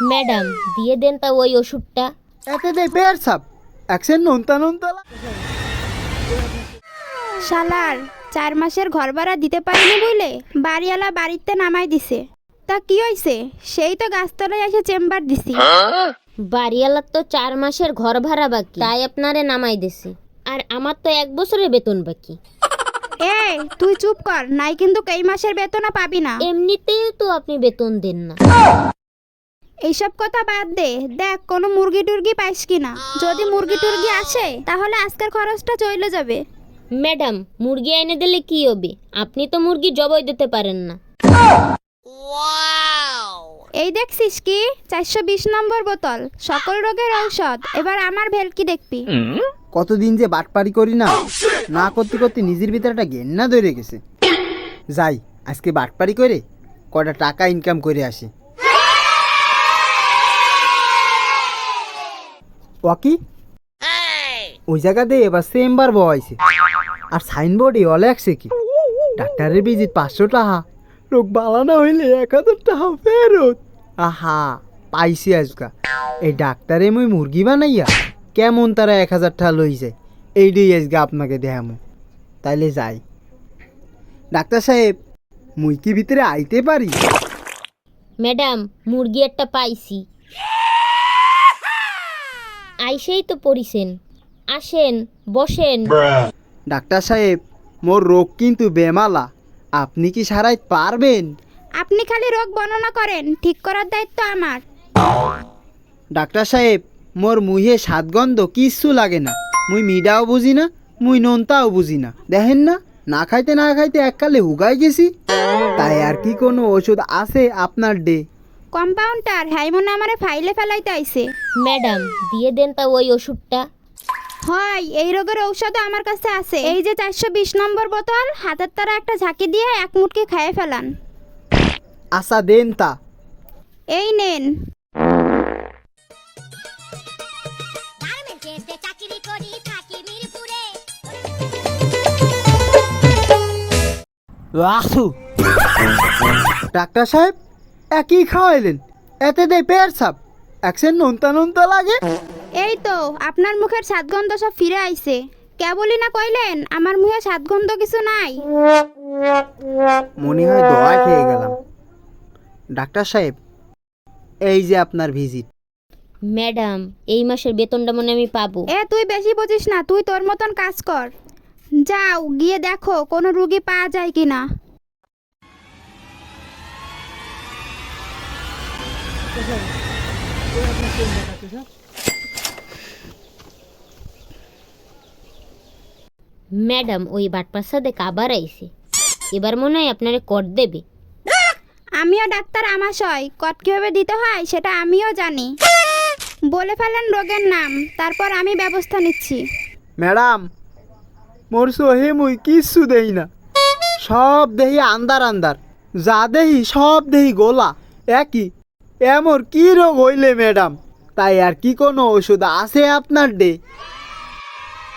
Madam দিয়ে দেন তা ওই ওষুধটা। এতে দে পেয়ার সাপ একশন নোনতা নোনতা শালার 4 মাসের ঘর ভাড়া দিতে পারিনি বলে বাড়িওয়ালা বাড়িতে নামাই দিছে। তা কি হইছে? সেই তো গাছতলায় এসে চেম্বার দিছি। বাড়িওয়ালার তো 4 মাসের ঘর ভাড়া বাকি, তাই আপনারে নামাই দিছি। আর আমার তো 1 বছরের বেতন বাকি। এই তুই চুপ কর, নাই কিন্তু এই মাসের বেতনও পাবি না। এমনিতেই তো আপনি বেতন দেন না। এইসব কথা বাদ দে, দেখ কোনো মুরগি টুরগি পাইস কিনা। যদি মুরগি টুরগি আসে তাহলে আজকের খরচটা চলে যাবে। ম্যাডাম মুরগি এনে দিলে কি হবে? আপনি তো মুরগি জবাই দিতে পারেন না। এই দেখছিস কি 420 নম্বর বোতল, সকল রোগের ঔষধ। এবার আমার ভেলকি দেখবি। কতদিন যে বাটপারি করি না, না করতে করতে নিজের ভিতরে একটা ঘেন্না ধরে গেছে। যাই আজকে বাটপারি করে কটা টাকা ইনকাম করে আসি। ওকি ওই জায়গাতে এবার চেম্বার বয়ছে আর সাইনবোর্ডে লেখছে কি ডাক্তারের ভিজিট 500 টাকা, রোগ বালানো হইলে 1000 টাকা ফেরত। আহা পাইছি আজকা। এই ডাক্তারে মুই মুরগি বানাইয়া কেমন তারা 1000 টাকা লই যায়, এইটাই আজকে আপনাকে দেখামো। তাইলে যাই। ডাক্তার সাহেব মুই কি ভিতরে আইতে পারি? ম্যাডাম মুরগি একটা পাইছি। আইসেই তো পড়িছেন, আসেন বসেন। ডাক্তার সাহেব মোর রোগ কিন্তু বেমালা, আপনি কি সারাইতে পারবেন? আপনি খালি রোগ বর্ণনা করেন, ঠিক করার দায়িত্ব আমার। ডাক্তার সাহেব মোর মুহে স্বাদগন্ধ কিচ্ছু লাগে না, মুই মিডাও বুঝি না, মুই নোনতাও বুঝি না। দেখেন না, না খাইতে না খাইতে এককালে হুগাই গেছি। তাই আর কি কোনো ওষুধ আছে আপনার ডে? কম্পাউন্ডার হাইমনে আমারে ফাইলে ফেলাইতে আইছে। ম্যাডাম দিয়ে দেন তা ওই ওষুধটা। হয় এই রোগের ঔষধও আমার কাছে আছে। এই যে 420 নম্বর বোতল, হাতের তারা একটা ঝাঁকি দিয়ে এক মুটকি খাইয়ে ফেলান। আশা দেন তা। এই নেন। ডাক্তার সাহেব একই খাওয়াইলেন, এতে দেয় পেয়ার সাপ একশন নোনতা নোনতা লাগে। এই তো আপনার মুখের স্বাদগন্ধ সব ফিরে আইছে। কেবলই না কইলেন আমার মুখে স্বাদগন্ধ কিছু নাই। মনে হয় দোয়া খেয়ে গেলাম। ডাক্তার সাহেব এই যে আপনার ভিজিট। ম্যাডাম এই মাসের বেতনটা মনে আমি পাবো। তুই বেশি বুঝিস না, তুই তোর মতন কাজ কর। যাও গিয়ে দেখো কোনো রুগী পাওয়া যায় কিনা। ম্যাডাম ওই বাটপার সাথে কাবার আইছে, এবার মনে হয় আপনারে কর দেবে। আমিও ডাক্তার আমাশয়, কট কিভাবে দিতে হয় সেটা আমিও জানি। বলে ফেলেন রোগের নাম, তারপর আমি ব্যবস্থা নিচ্ছি। ম্যাডাম মোর সহে মুই কিচ্ছু দেই না, সব দেহি আন্দার আন্দার, যা দেহি সব দেহি গোলা একই। এমর কি রোগ হইলে ম্যাডাম? তাই আর কি কোনো ওষুধ আছে আপনার ডে?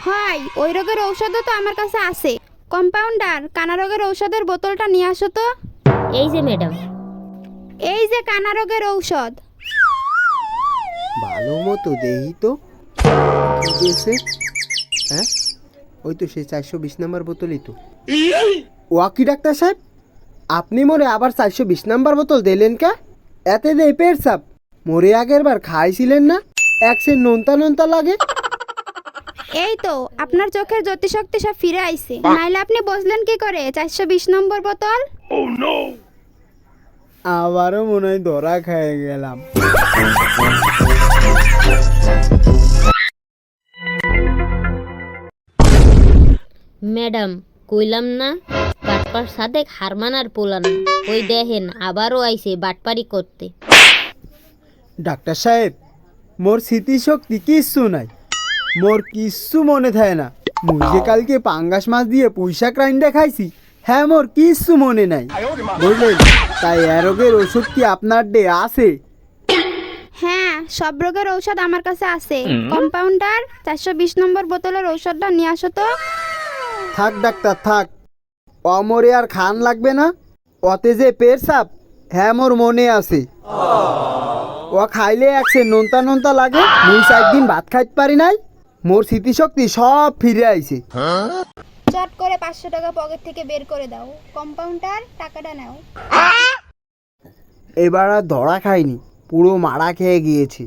হয় ওই রোগের ঔষধও তো আমার কাছে আছে। কম্পাউন্ডার কানা রোগের ঔষধের বোতলটা নিয়ে আসো তো। এই যে ম্যাডাম। এই যে কানা রোগের ঔষধ। ভালো মতো দেহি তো কি দিয়েছে। হ্যাঁ ওই তো সেই 420 নম্বর বোতলই তো। ওয়াকি ডাক্তার সাহেব আপনি মোরে আবার 420 নম্বর বোতল দিলেন কে? এতে দেই পেট সাপ, মোরে আগের বার খাইছিলেন না, একসে নোনতা নোনতা লাগে। এই তো আপনার চোখের জ্যোতিশক্তি সব ফিরে আইছে। নাইলে আপনি বসলেন কি করে 420 নম্বর বোতল? আবারও মনে হয় ধরা খেয়ে গেলাম। ম্যাডাম কইলাম না বাটপার সাথে হারমানার পোলান, ওই দেখেন আবারও আইছে বাটপারি করতে। ডাক্তার সাহেব মোর স্মৃতিশক্তি কিচ্ছু নাই, মোর কিচ্ছু মনে থাকে না। মুই যে কালকে পাঙ্গাস মাছ দিয়ে পুঁইশাক রাইন্দা খাইছি, হ্যাঁ মোর কিচ্ছু মনে নাই বুঝলেন। তাই এ রোগের ওষুধ কি আপনার ডে আছে? হ্যাঁ সব রোগের ঔষধ আমার কাছে আছে। কম্পাউন্ডার 420 নম্বর বোতলের ঔষধটা নিয়ে আসো তো। থাক ডাক্তার থাক, অমরে আর খান লাগবে না। অতে যে পেট সাপ হ্যাঁ মোর মনে আছে। ও খাইলে একসে নোনতা নোনতা লাগে, মুই 4 দিন ভাত খাইতে পারি নাই, মোর স্মৃতিশক্তি সব ফিরে আইছে। চট করে 500 টাকা পকেট থেকে বের করে দাও, কম্পাউন্ডার টাকাটা নাও। এবার আর ধরা খাইনি, পুরো মারা খেয়ে গিয়েছি।